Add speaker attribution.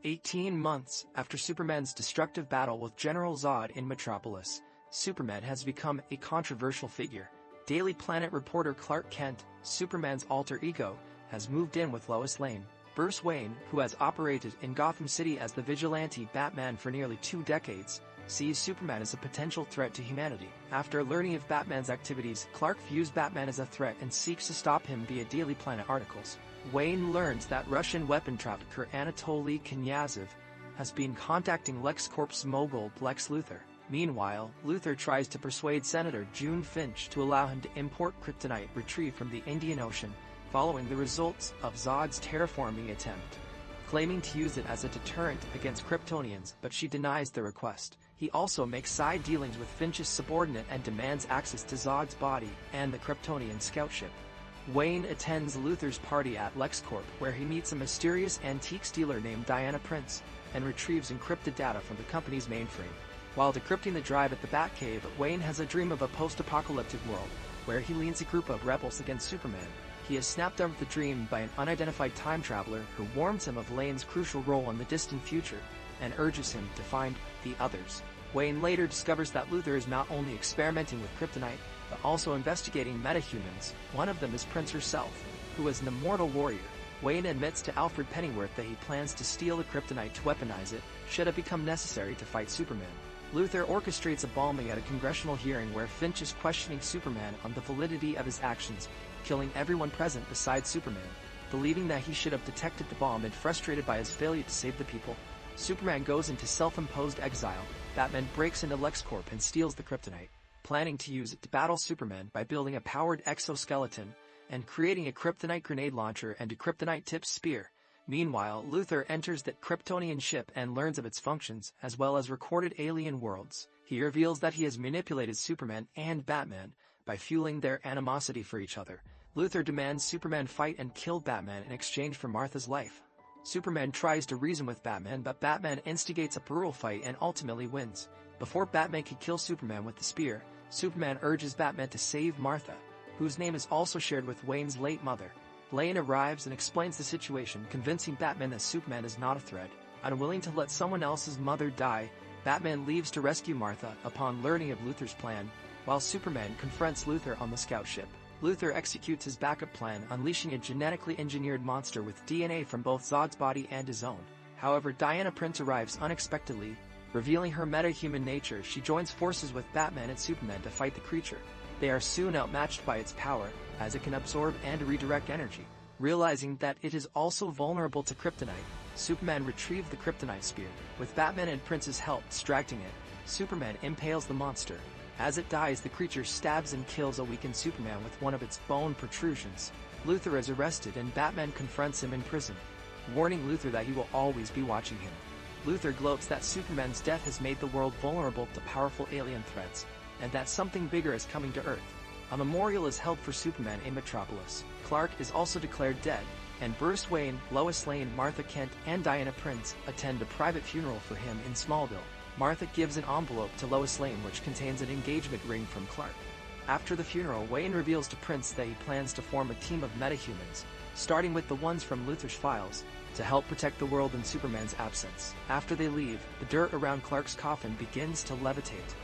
Speaker 1: 18 months after Superman's destructive battle with General Zod in Metropolis, Superman has become a controversial figure. Daily Planet reporter Clark Kent, Superman's alter ego, has moved in with Lois Lane. Bruce Wayne, who has operated in Gotham City as the vigilante Batman for nearly 2 decades, sees Superman as a potential threat to humanity. After learning of Batman's activities, Clark views Batman as a threat and seeks to stop him via Daily Planet articles. Wayne learns that Russian weapon trafficker Anatoli Knyazev has been contacting LexCorp's mogul Lex Luthor. Meanwhile, Luthor tries to persuade Senator June Finch to allow him to import kryptonite retrieved from the Indian Ocean, following the results of Zod's terraforming attempt, claiming to use it as a deterrent against Kryptonians, but she denies the request. He also makes side dealings with Finch's subordinate and demands access to Zod's body and the Kryptonian scout ship. Wayne attends Luthor's party at LexCorp, where he meets a mysterious antiques dealer named Diana Prince and retrieves encrypted data from the company's mainframe. While decrypting the drive at the Batcave, Wayne has a dream of a post-apocalyptic world, where he leads a group of rebels against Superman. He is snapped out of the dream by an unidentified time traveler who warns him of Lane's crucial role in the distant future and urges him to find the others. Wayne later discovers that Luthor is not only experimenting with kryptonite, but also investigating metahumans. One of them is Prince herself, who is an immortal warrior. Wayne admits to Alfred Pennyworth that he plans to steal the kryptonite to weaponize it, should it become necessary to fight Superman. Luthor orchestrates a bombing at a congressional hearing where Finch is questioning Superman on the validity of his actions, killing everyone present besides Superman. Believing that he should have detected the bomb and frustrated by his failure to save the people, Superman goes into self-imposed exile. Batman breaks into LexCorp and steals the kryptonite, planning to use it to battle Superman by building a powered exoskeleton and creating a kryptonite grenade launcher and a kryptonite-tipped spear. Meanwhile, Luthor enters the Kryptonian ship and learns of its functions, as well as recorded alien worlds. He reveals that he has manipulated Superman and Batman by fueling their animosity for each other. Luthor demands Superman fight and kill Batman in exchange for Martha's life. Superman tries to reason with Batman, but Batman instigates a brutal fight and ultimately wins. Before Batman can kill Superman with the spear, Superman urges Batman to save Martha, whose name is also shared with Wayne's late mother. Lane arrives and explains the situation, convincing Batman that Superman is not a threat. Unwilling to let someone else's mother die, Batman leaves to rescue Martha upon learning of Luthor's plan, while Superman confronts Luthor on the scout ship. Luthor executes his backup plan, unleashing a genetically engineered monster with DNA from both Zod's body and his own. However, Diana Prince arrives unexpectedly, revealing her meta-human nature. She joins forces with Batman and Superman to fight the creature. They are soon outmatched by its power, as it can absorb and redirect energy. Realizing that it is also vulnerable to kryptonite, Superman retrieves the kryptonite spear. With Batman and Prince's help distracting it, Superman impales the monster. As it dies, the creature stabs and kills a weakened Superman with one of its bone protrusions. Luthor is arrested and Batman confronts him in prison, warning Luthor that he will always be watching him. Luthor gloats that Superman's death has made the world vulnerable to powerful alien threats, and that something bigger is coming to Earth. A memorial is held for Superman in Metropolis. Clark is also declared dead, and Bruce Wayne, Lois Lane, Martha Kent, and Diana Prince attend a private funeral for him in Smallville. Martha gives an envelope to Lois Lane which contains an engagement ring from Clark. After the funeral, Wayne reveals to Prince that he plans to form a team of metahumans, starting with the ones from Luthor's files, to help protect the world in Superman's absence. After they leave, the dirt around Clark's coffin begins to levitate,